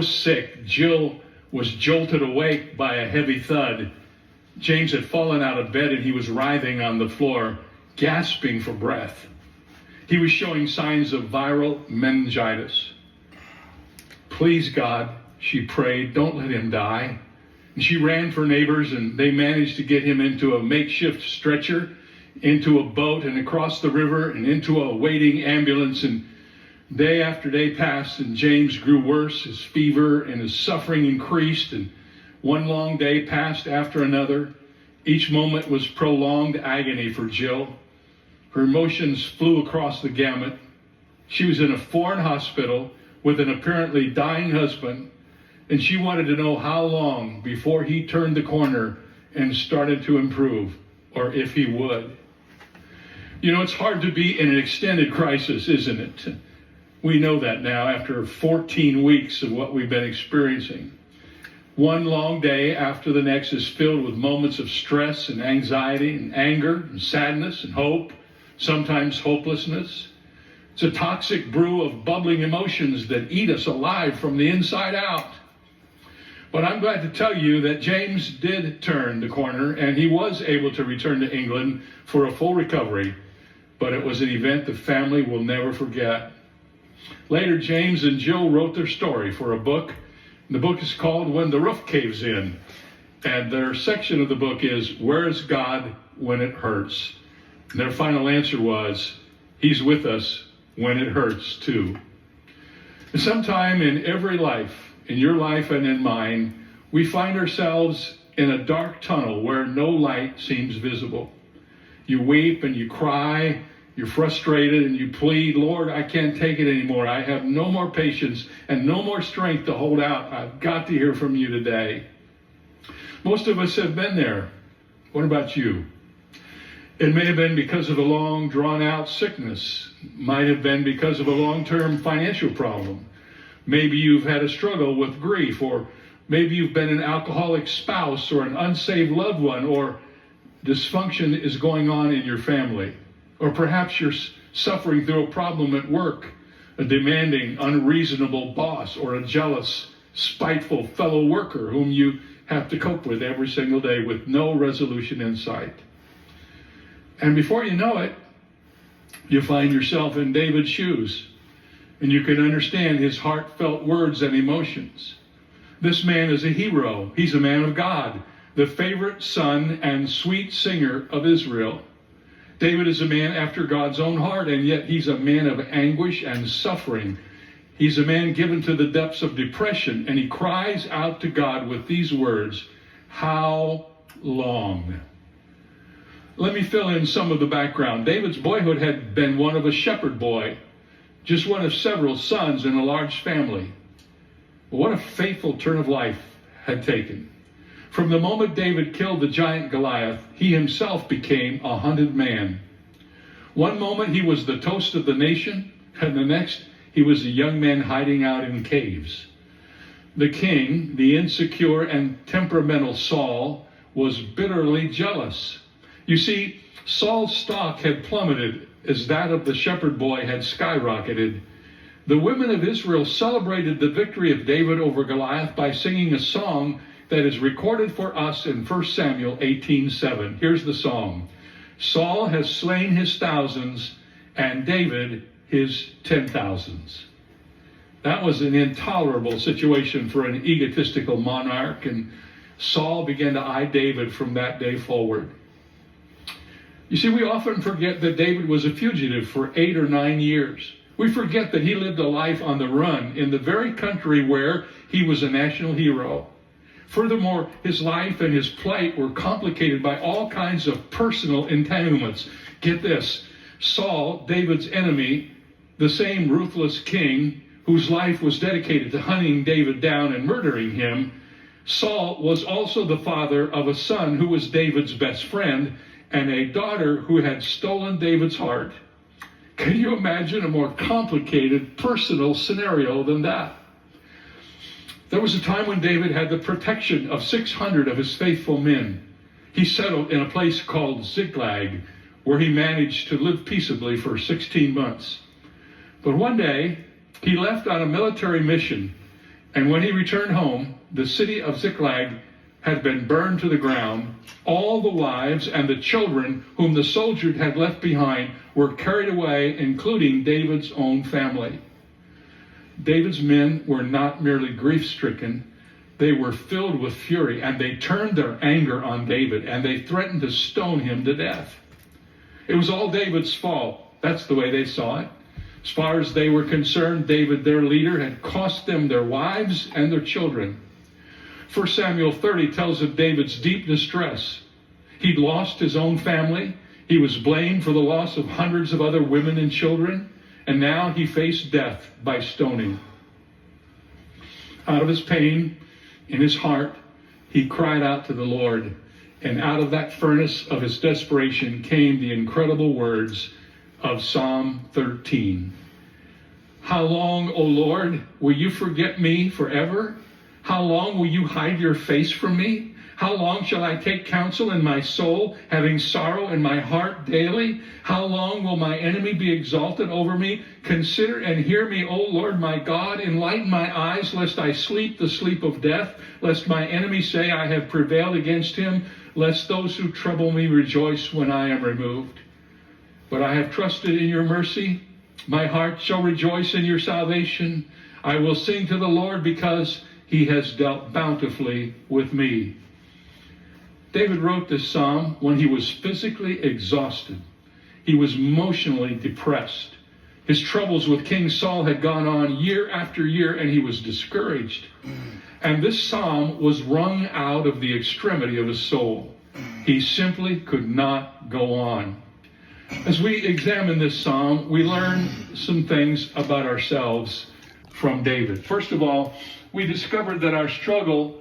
Sick, Jill was jolted awake by a heavy thud. James had fallen out of bed and he was writhing on the floor, gasping for breath. He was showing signs of viral meningitis. Please, God, she prayed, don't let him die. And she ran for neighbors and they managed to get him into a makeshift stretcher, into a boat and across the river and into a waiting ambulance. And day after day passed and James grew worse. His fever and his suffering increased, and one long day passed after another. Each moment was prolonged agony for Jill. Her emotions flew across the gamut. She was in a foreign hospital with an apparently dying husband, and she wanted to know how long before he turned the corner and started to improve, or if he would. You know, it's hard to be in an extended crisis, isn't it? We know that now after 14 weeks of what we've been experiencing. One long day after the next is filled with moments of stress and anxiety and anger and sadness and hope, sometimes hopelessness. It's a toxic brew of bubbling emotions that eat us alive from the inside out. But I'm glad to tell you that James did turn the corner and he was able to return to England for a full recovery. But it was an event the family will never forget. Later, James and Jill wrote their story for a book. The book is called When the Roof Caves In. And their section of the book is, Where is God When It Hurts? And their final answer was, He's with us when it hurts too. And sometime in every life, in your life and in mine, we find ourselves in a dark tunnel where no light seems visible. You weep and you cry, you're frustrated and you plead, Lord, I can't take it anymore. I have no more patience and no more strength to hold out. I've got to hear from you today. Most of us have been there. What about you? It may have been because of a long, drawn-out sickness. Might have been because of a long-term financial problem. Maybe you've had a struggle with grief, or maybe you've been an alcoholic spouse or an unsaved loved one, or dysfunction is going on in your family. Or perhaps you're suffering through a problem at work, a demanding, unreasonable boss, or a jealous, spiteful fellow worker whom you have to cope with every single day with no resolution in sight. And before you know it, you find yourself in David's shoes, and you can understand his heartfelt words and emotions. This man is a hero. He's a man of God, the favorite son and sweet singer of Israel. David is a man after God's own heart, and yet he's a man of anguish and suffering. He's a man given to the depths of depression, and he cries out to God with these words, How long? Let me fill in some of the background. David's boyhood had been one of a shepherd boy, just one of several sons in a large family. But what a fateful turn of life had taken. From the moment David killed the giant Goliath, he himself became a hunted man. One moment he was the toast of the nation, and the next he was a young man hiding out in caves. The king, the insecure and temperamental Saul, was bitterly jealous. You see, Saul's stock had plummeted as that of the shepherd boy had skyrocketed. The women of Israel celebrated the victory of David over Goliath by singing a song that is recorded for us in 1 Samuel 18:7. Here's the song. Saul has slain his thousands, and David his 10,000s. That was an intolerable situation for an egotistical monarch, and Saul began to eye David from that day forward. You see, we often forget that David was a fugitive for 8 or 9 years. We forget that he lived a life on the run in the very country where he was a national hero. Furthermore, his life and his plight were complicated by all kinds of personal entanglements. Get this, Saul, David's enemy, the same ruthless king whose life was dedicated to hunting David down and murdering him, Saul was also the father of a son who was David's best friend and a daughter who had stolen David's heart. Can you imagine a more complicated personal scenario than that? There was a time when David had the protection of 600 of his faithful men. He settled in a place called Ziklag, where he managed to live peaceably for 16 months. But one day, he left on a military mission, And when he returned home, the city of Ziklag had been burned to the ground. All the wives and the children whom the soldiers had left behind were carried away, including David's own family. David's men were not merely grief-stricken, they were filled with fury, and they turned their anger on David, and they threatened to stone him to death. It was all David's fault. That's the way they saw it. As far as they were concerned, David, their leader, had cost them their wives and their children. 1 Samuel 30 tells of David's deep distress. He'd lost his own family. He was blamed for the loss of hundreds of other women and children. And now he faced death by stoning. Out of his pain, in his heart, he cried out to the Lord. And out of that furnace of his desperation came the incredible words of Psalm 13. How long, O Lord, will you forget me forever? How long will you hide your face from me? How long shall I take counsel in my soul, having sorrow in my heart daily? How long will my enemy be exalted over me? Consider and hear me, O Lord my God. Enlighten my eyes, lest I sleep the sleep of death, lest my enemy say I have prevailed against him, lest those who trouble me rejoice when I am removed. But I have trusted in your mercy. My heart shall rejoice in your salvation. I will sing to the Lord because he has dealt bountifully with me. David wrote this psalm when he was physically exhausted. He was emotionally depressed. His troubles with King Saul had gone on year after year, and he was discouraged. And this psalm was wrung out of the extremity of his soul. He simply could not go on. As we examine this psalm, we learn some things about ourselves from David. First of all, we discovered that our struggle